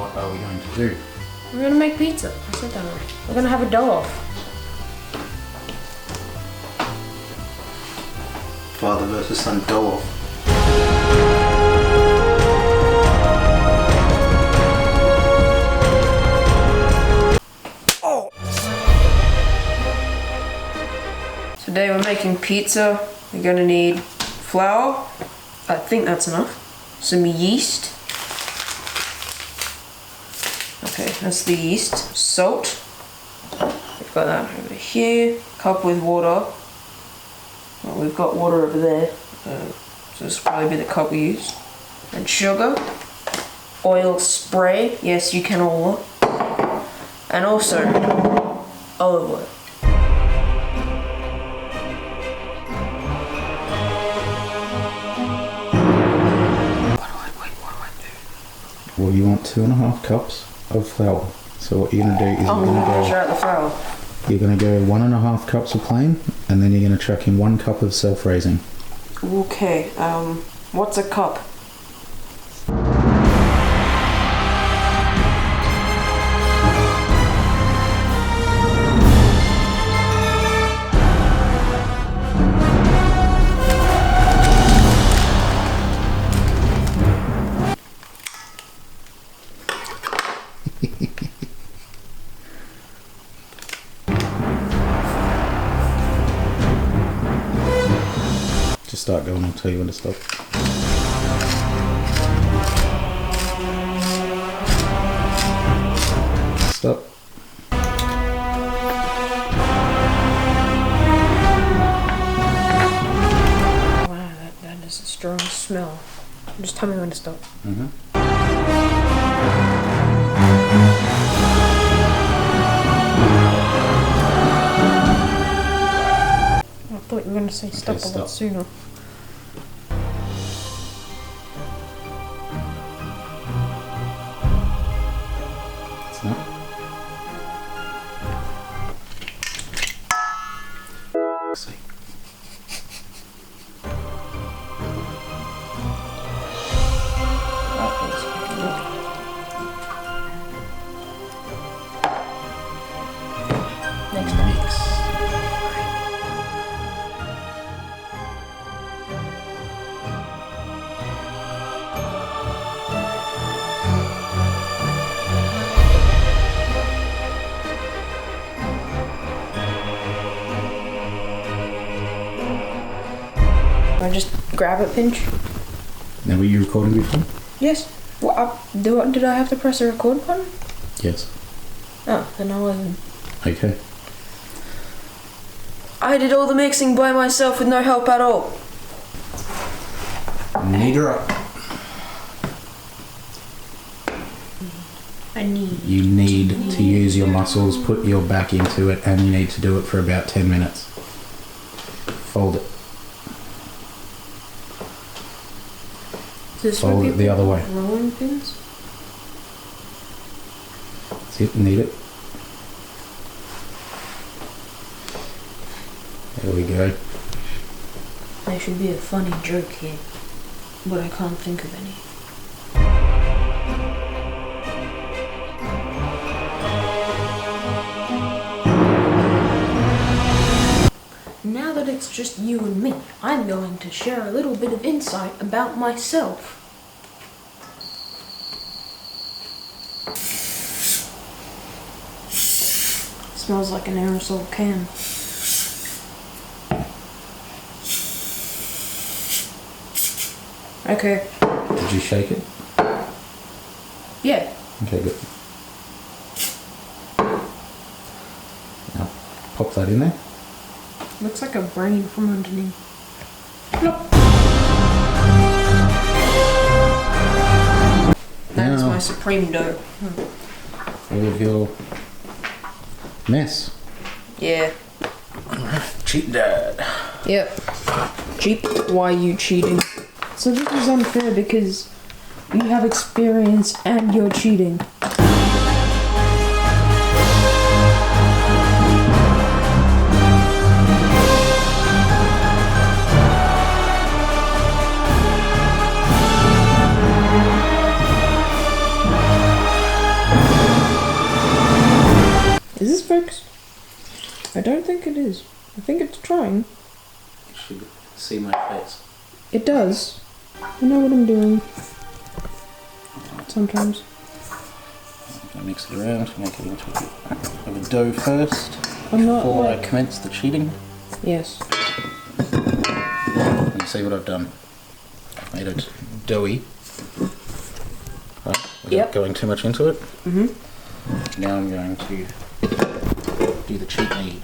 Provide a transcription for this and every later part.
what are we going to do? We're gonna make pizza. I said that already. We're gonna have a dough off. Father versus son dough off. Today we're making pizza. We're gonna need flour. I think that's enough. Some yeast. Okay, that's the yeast. Salt. We've got that over here. Cup with water. Well, we've got water over there. So this will probably be the cup we use. And sugar. Oil spray. Yes, you can all look. And also olive oil. Well, you want 2.5 cups of flour. So what you're going to do is I'm going to measure out the flour. You're going to go 1.5 cups of plain, and then you're going to chuck in 1 cup of self-raising. Okay, what's a cup? Just start going, I'll tell you when to stop. Stop. Wow, that is a strong smell. Just tell me when to stop. Mm-hmm. I thought you were going to say stop a lot sooner. It's not. See. Next time. Mix. I just grab a pinch? Now, were you recording before? Yes. Did I have to press the record button? Yes. Oh, then I wasn't. Okay. I did all the mixing by myself with no help at all. Neither up. You need to use your muscles, put your back into it, and you need to do it for about 10 minutes. Fold it. Fold it the other way. Rolling pins? That's it, need it. There we go. There should be a funny joke here, but I can't think of any. Now that it's just you and me, I'm going to share a little bit of insight about myself. Smells like an aerosol can. Okay. Did you shake it? Yeah. Okay, good. Now, pop that in there. Looks like a brain from underneath. Plop. That is my supreme dough. All of your mess. Yeah. Cheat dad. Yep. Cheap. Why are you cheating? So this is unfair because you have experience and you're cheating. Is this focused? I don't think it is. I think it's trying. You should see my face. It does. I know what I'm doing. Sometimes. I'm going to mix it around, make it into a dough first. I'm not before like... I commence the cheating. Yes. You see what I've done? I've made it doughy. Right, without going too much into it. Now I'm going to do the cheat knead.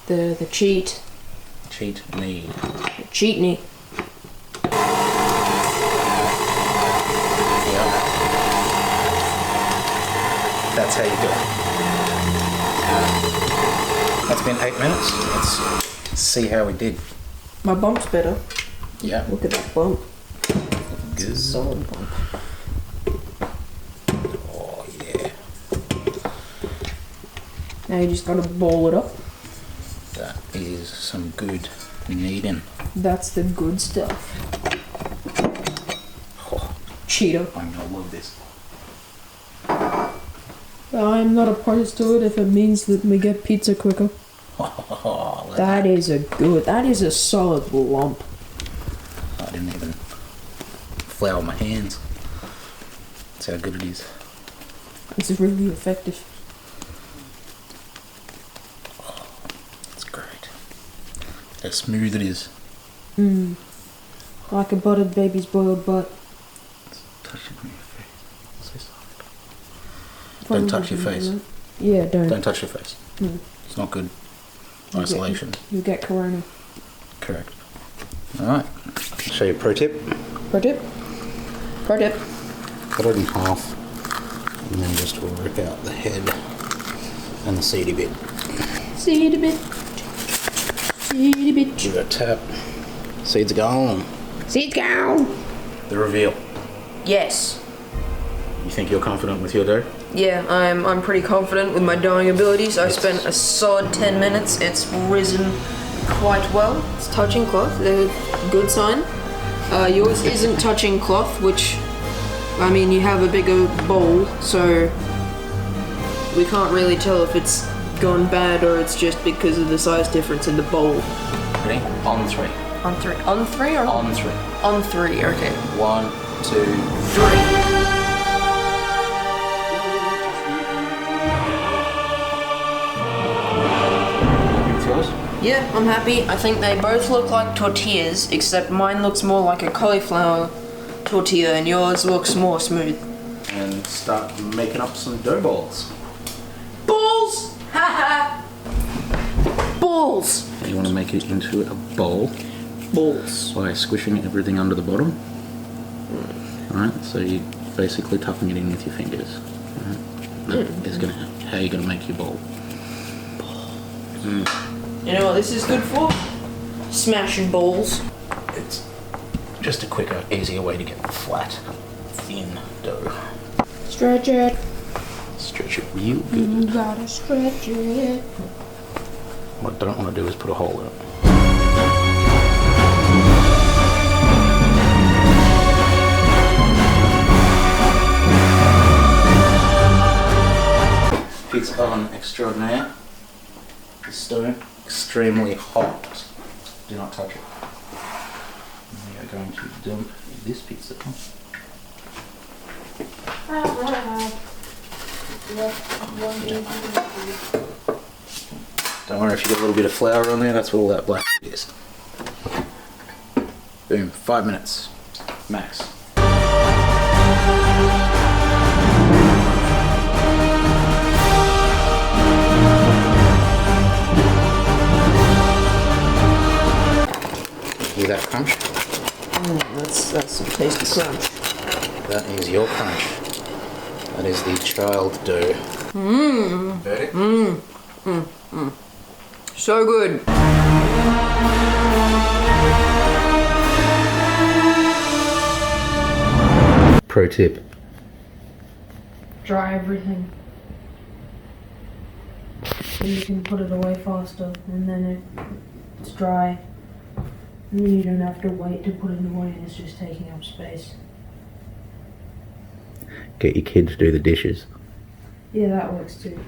The cheat. Cheat knead. Cheat knead. Yeah. That's how you do it. That's been 8 minutes. Let's see how we did. My bump's better. Yeah. Look at that bump. It's a Good. solid bump. Oh yeah. Now you just gotta ball it up. That is some good kneading. That's the good stuff. Oh, Cheeto. I'm gonna love this. I'm not opposed to it if it means that we get pizza quicker. That is a solid lump. I didn't even flour my hands. That's how good it is. It's really effective. Oh, that's great. How smooth it is. Like a buttered baby's boiled butt. It's touching your face. So soft. Probably Don't touch your face. Yeah, don't. Don't touch your face. It's not good. Isolation. You get corona. Correct. Alright. I'll show you a pro tip. Pro tip. Pro tip. Cut it in half and then just rip out the head and the seedy bit. Seedy bit. Seedy bit. Give it a tap. Seeds are gone. Seeds gone. The reveal. Yes. You think you're confident with your dough? Yeah, I'm pretty confident with my doughing abilities. I spent a solid 10 minutes. It's risen quite well. It's touching cloth, a good sign. Yours isn't touching cloth, which, I mean, you have a bigger bowl, so we can't really tell if it's gone bad or it's just because of the size difference in the bowl. Ready? On three. On three. On three or? On three. On three, okay. 1, 2, 3. Yeah, I'm happy. I think they both look like tortillas, except mine looks more like a cauliflower tortilla and yours looks more smooth. and start making up some dough balls. Balls! Haha! Balls! You want to make it into a bowl Balls. by squishing everything under the bottom. Alright, so you're basically tucking it in with your fingers. That is how you're gonna make your bowl. You know what this is good for? Smashing balls. It's just a quicker, easier way to get flat, thin dough. Stretch it. Stretch it real good. You gotta stretch it. What I don't want to do is put a hole in it. Pizza oven extraordinaire. The stone extremely hot. Do not touch it. We are going to dump this pizza. Don't worry if you got a little bit of flour on there, that's what all that black is. Boom, 5 minutes, max. Hear that crunch? That's some tasty crunch. That is your crunch. That is the child dough. Ready? So good. Pro tip. Dry everything. And you can put it away faster, and then it's dry. And then you don't have to wait to put it away, and it's just taking up space. Get your kids to do the dishes. Yeah, that works too.